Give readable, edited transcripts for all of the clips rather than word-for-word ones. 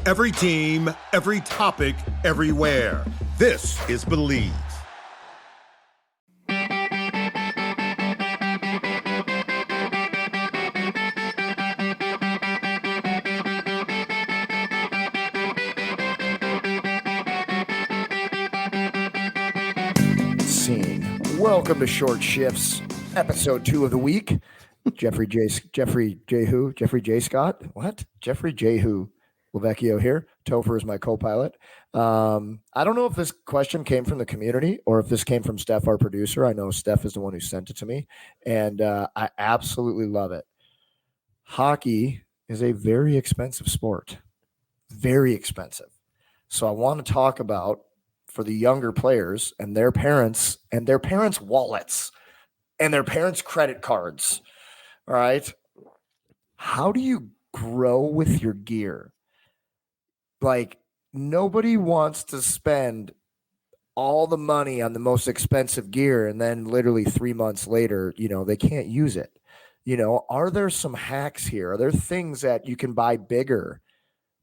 Every team, every topic, everywhere. This is Believe. Welcome to Short Shifts, episode 2 of the week. Jeffrey J. Scott. What? Jeffrey J. Who? Vechs here. Topher is my co-pilot. I don't know if this question came from the community or if this came from Steph, our producer. I know Steph is the one who sent it to me, and I absolutely love it. Hockey is a very expensive sport. Very expensive. So I want to talk about, for the younger players and their parents wallets and their parents' credit cards. All right. How do you grow with your gear? Like, nobody wants to spend all the money on the most expensive gear and then literally 3 months later, they can't use it. Are there some hacks here? Are there things that you can buy bigger?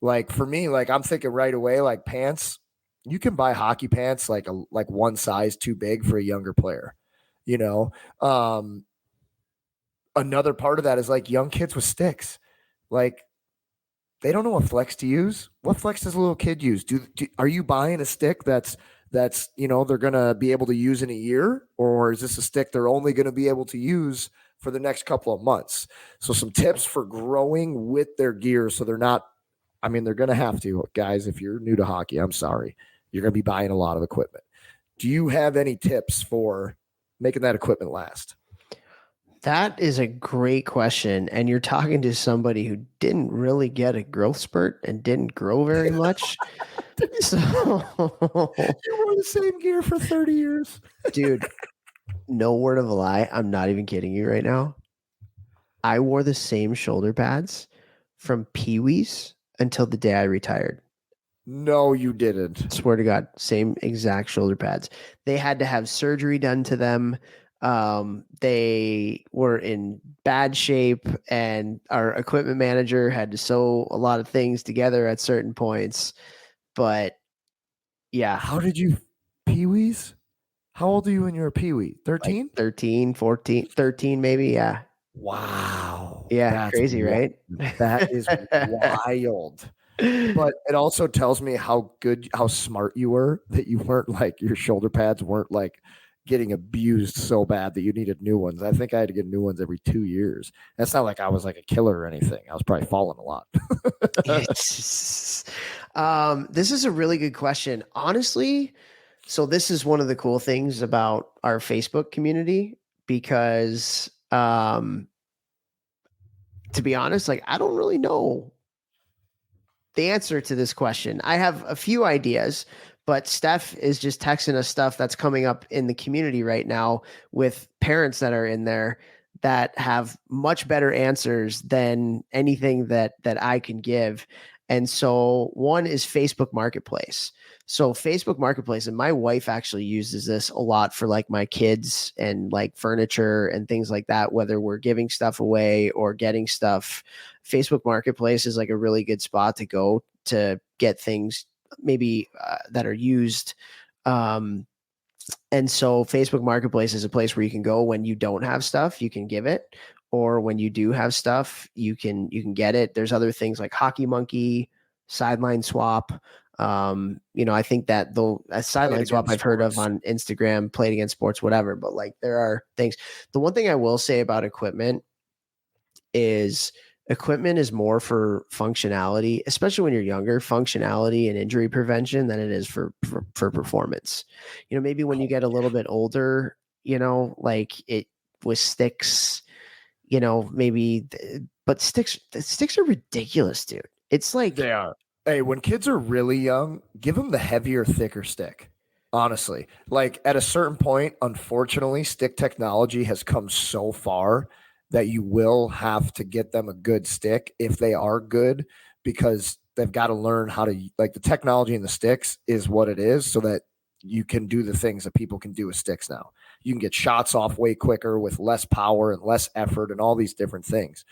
Like for me, I'm thinking right away, like pants. You can buy hockey pants like one size too big for a younger player. Another part of that is like young kids with sticks. Like, they don't know what flex to use. What flex does a little kid use? Are you buying a stick that's they're gonna be able to use in a year, or is this a stick they're only gonna be able to use for the next couple of months? So some tips for growing with their gear, so they're not. I mean, they're gonna have to, guys. If you're new to hockey, I'm sorry. You're going to be buying a lot of equipment. Do you have any tips for making that equipment last? That is a great question. And you're talking to somebody who didn't really get a growth spurt and didn't grow very much. So you wore the same gear for 30 years. Dude, no word of a lie. I'm not even kidding you right now. I wore the same shoulder pads from Pee-wee's until the day I retired. No, you didn't. Swear to God, same exact shoulder pads. They had to have surgery done to them. They were in bad shape, and our equipment manager had to sew a lot of things together at certain points. But yeah. How did you Pee-wee's? How old are you when you were a Pee-wee? 13? Like 13, 14, 13 maybe, yeah. Wow. Yeah, that's crazy, right? That is wild. But it also tells me how smart you were, that you weren't like, your shoulder pads weren't like getting abused so bad that you needed new ones. I think I had to get new ones every 2 years. That's not like I was like a killer or anything. I was probably falling a lot. This is a really good question. Honestly, so this is one of the cool things about our Facebook community, because to be honest, like, I don't really know the answer to this question. I have a few ideas, but Steph is just texting us stuff that's coming up in the community right now with parents that are in there that have much better answers than anything that I can give. And so one is Facebook Marketplace. So Facebook Marketplace, and my wife actually uses this a lot for like my kids and like furniture and things like that, whether we're giving stuff away or getting stuff. Facebook Marketplace is like a really good spot to go to get things maybe that are used. And so Facebook Marketplace is a place where you can go when you don't have stuff, you can give it, or when you do have stuff, you can get it. There's other things like Hockey Monkey, Sideline Swap. I think that though a Sideline Swap I've heard of on Instagram, Played Against Sports, whatever, but like there are things. The one thing I will say about equipment is more for functionality, especially when you're younger, functionality and injury prevention, than it is for performance. Maybe when you get a little bit older, like it with sticks, maybe, but sticks are ridiculous, dude. It's like, they are. Hey, when kids are really young, give them the heavier, thicker stick. Honestly, like at a certain point, unfortunately, stick technology has come so far that you will have to get them a good stick if they are good, because they've got to learn how to, like, the technology in the sticks is what it is, so that you can do the things that people can do with sticks now. You can get shots off way quicker with less power and less effort and all these different things.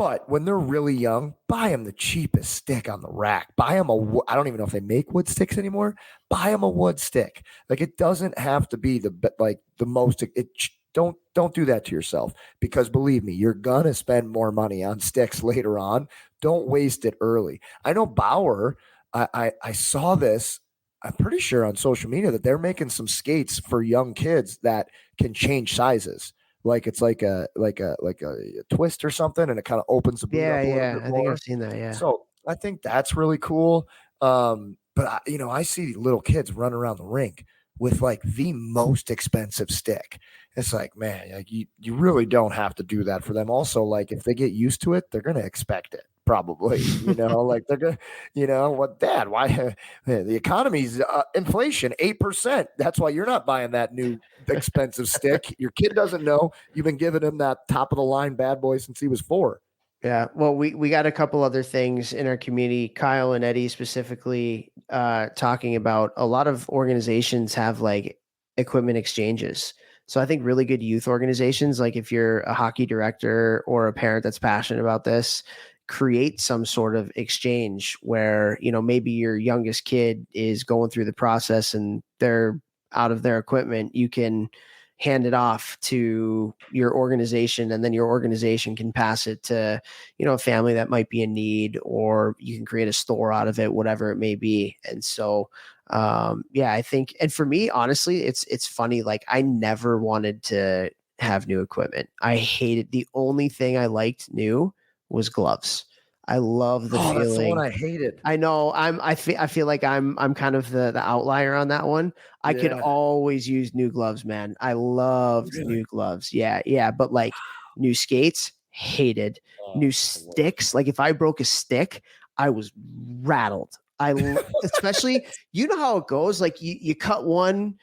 But when they're really young, buy them the cheapest stick on the rack. Buy them I don't even know if they make wood sticks anymore. Buy them a wood stick. Like it doesn't have to be the most. Don't do that to yourself, because believe me, you're gonna spend more money on sticks later on. Don't waste it early. I know Bauer. I saw this. I'm pretty sure on social media that they're making some skates for young kids that can change sizes. Like it's like a twist or something, and it kind of opens the boot Yeah, up a little yeah. bit I think more. I've seen that. Yeah. So I think that's really cool. But I see little kids running around the rink with like the most expensive stick. It's like, man, like you really don't have to do that for them. Also, like if they get used to it, they're gonna expect it. Probably, like they're gonna, what, Dad? Why the economy's inflation 8%? That's why you're not buying that new expensive stick. Your kid doesn't know you've been giving him that top of the line bad boy since he was 4. Yeah. Well, we got a couple other things in our community. Kyle and Eddie specifically talking about a lot of organizations have like equipment exchanges. So I think really good youth organizations, like if you're a hockey director or a parent that's passionate about this, create some sort of exchange where, maybe your youngest kid is going through the process and they're out of their equipment. You can hand it off to your organization, and then your organization can pass it to a family that might be in need, or you can create a store out of it, whatever it may be. And so yeah, I think, and for me honestly, it's funny, like I never wanted to have new equipment. I hated, the only thing I liked new was gloves. I love the Oh, that's the one feeling. I hated. I know I feel like I'm kind of the outlier on that one. I could Yeah, always use new gloves, man. I loved really. new gloves. Yeah, yeah. But like new skates, hated. Oh, New the worst. sticks. Like if I broke a stick, I was rattled. Especially, you know how it goes. Like you cut one,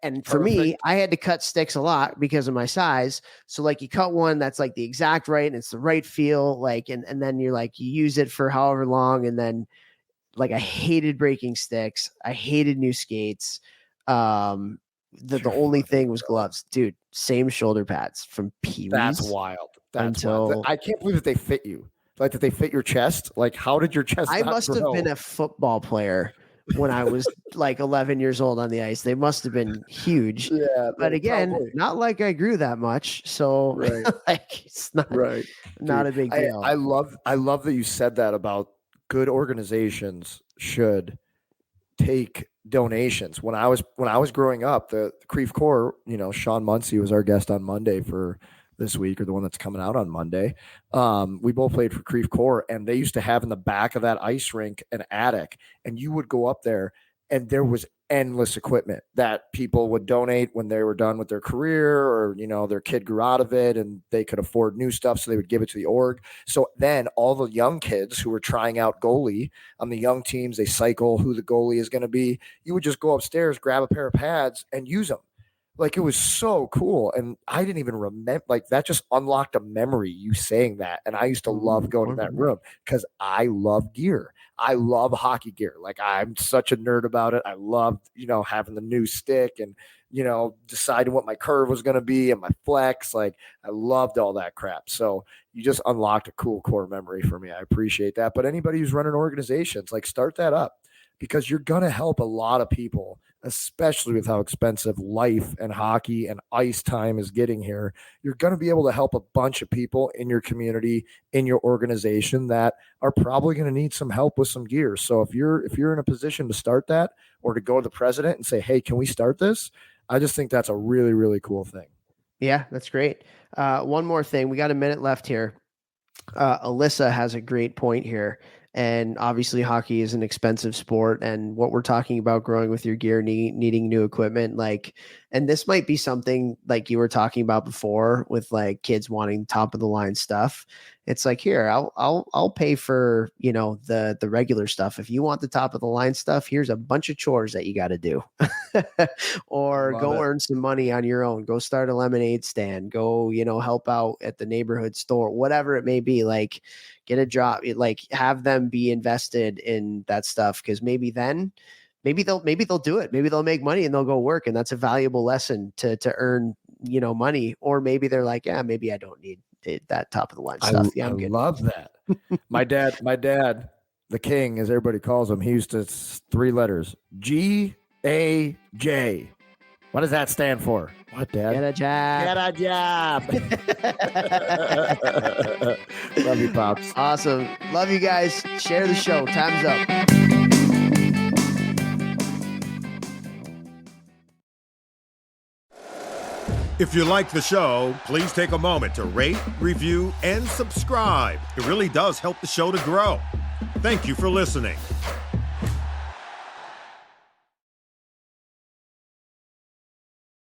and for me, Perfect. I had to cut sticks a lot because of my size. So like you cut one that's like the exact right and it's the right feel, like, and then you're like, you use it for however long. And then like I hated breaking sticks. I hated new skates. The You're only funny, thing was bro. gloves, dude. Same shoulder pads from Pee That's Wee's wild. That's wild. until I can't believe that they fit you. Like that they fit your chest. Like how did your chest I not must have been grow? a football player when I was like 11 years old on the ice. They must have been huge. Yeah, But they again, probably. not like I grew that much. So Right. like it's not Right. not Dude, a big I deal. I love I love that you said that about good organizations should take donations. When I was growing up, the Creve Corps, Sean Muncie was our guest on Monday for this week, or the one that's coming out on Monday. We both played for Creve Corps, and they used to have in the back of that ice rink an attic, and you would go up there, and there was endless equipment that people would donate when they were done with their career, or their kid grew out of it and they could afford new stuff, so they would give it to the org. So then all the young kids who were trying out goalie on the young teams, they cycle who the goalie is going to be. You would just go upstairs, grab a pair of pads, and use them. Like it was so cool. And I didn't even remember, like that just unlocked a memory, you saying that. And I used to love going to that room because I love gear. I love hockey gear. Like I'm such a nerd about it. I loved, having the new stick and, deciding what my curve was going to be and my flex. Like I loved all that crap. So you just unlocked a cool core memory for me. I appreciate that. But anybody who's running organizations, like start that up, because you're going to help a lot of people, especially with how expensive life and hockey and ice time is getting here. You're going to be able to help a bunch of people in your community, in your organization, that are probably going to need some help with some gear. So if you're in a position to start that, or to go to the president and say, hey, can we start this? I just think that's a really, really cool thing. Yeah, that's great. One more thing. We got a minute left here. Alyssa has a great point here. And obviously, hockey is an expensive sport. And what we're talking about, growing with your gear, needing new equipment, like, and this might be something like you were talking about before with like kids wanting top of the line stuff. It's like, here, I'll pay for the regular stuff. If you want the top of the line stuff, here's a bunch of chores that you got to do, or Love go it. earn some money on your own. Go start a lemonade stand. Go help out at the neighborhood store, whatever it may be. Like get a job, like have them be invested in that stuff, because maybe they'll do it. Maybe they'll make money and they'll go work, and that's a valuable lesson to earn money. Or maybe they're like, yeah, maybe I don't need that top of the line stuff. Yeah, I'm I good. love that. my dad, the king, as everybody calls him, he used to 3 letters, GAJ. What does that stand for? What, Dad? Get a job. Get a job. Love you, Pops. Awesome. Love you guys. Share the show. Time's up. If you like the show, please take a moment to rate, review, and subscribe. It really does help the show to grow. Thank you for listening.